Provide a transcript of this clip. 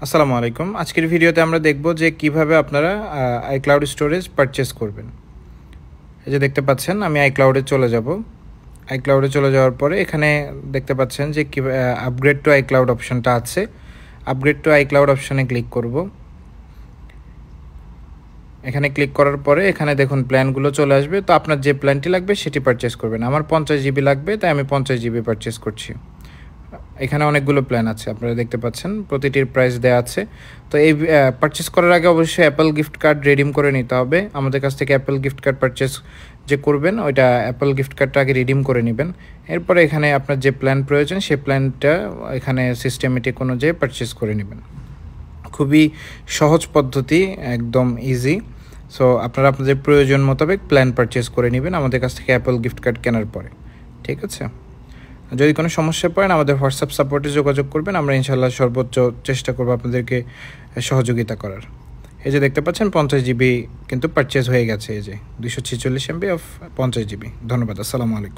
আসসালামু আলাইকুম। আজকের ভিডিওতে আমরা দেখব যে কিভাবে আপনারা iCloud স্টোরেজ পারচেজ করবেন। এই যে দেখতে পাচ্ছেন আমি iCloud-এ চলে যাব। iCloud-এ চলে যাওয়ার পরে এখানে দেখতে পাচ্ছেন যে আপগ্রেড টু iCloud অপশনটা আছে। আপগ্রেড টু iCloud অপশনে ক্লিক করব। এখানে ক্লিক করার পরে এখানে দেখুন প্ল্যানগুলো চলে আসবে। তো আপনার যে প্ল্যানটি লাগবে সেটি পারচেজ করবেন। আমার 50 জিবি লাগবে, তাই আমি 50 জিবি পারচেজ করছি। এখানে অনেকগুলো প্ল্যান আছে, আপনারা দেখতে পাচ্ছেন প্রতিটির প্রাইস দেওয়া আছে। তো এই পারচেস করার আগে অবশ্যই অ্যাপল গিফট কার্ড রিডিম করে নিতে হবে। আমাদের কাছ থেকে অ্যাপল গিফট কার্ড পারচেস যে করবেন ওইটা অ্যাপল গিফট কার্ডটা আগে রিডিম করে নেবেন। এরপরে এখানে আপনার যে প্ল্যান প্রয়োজন সেই প্ল্যানটা এখানে সিস্টেমেটিক অনুযায়ী পারচেস করে নেবেন। খুবই সহজ পদ্ধতি, একদম ইজি। সো আপনারা আপনাদের প্রয়োজন মোতাবেক প্ল্যান পারচেস করে নেবেন আমাদের কাছ থেকে অ্যাপল গিফট কার্ড কেনার পরে। ঠিক আছে, যদি কোনো সমস্যায় পড়েন আমাদের হোয়াটসঅ্যাপ সাপোর্টে যোগাযোগ করবেন। আমরা ইনশাআল্লাহ সর্বোচ্চ চেষ্টা করব আপনাদেরকে সহযোগিতা করার। এই যে দেখতে পাচ্ছেন 50 জিবি কিন্তু পারচেজ হয়ে গেছে। এই যে 246 MB অফ 50 জিবি। ধন্যবাদ। আসসালামু আলাইকুম।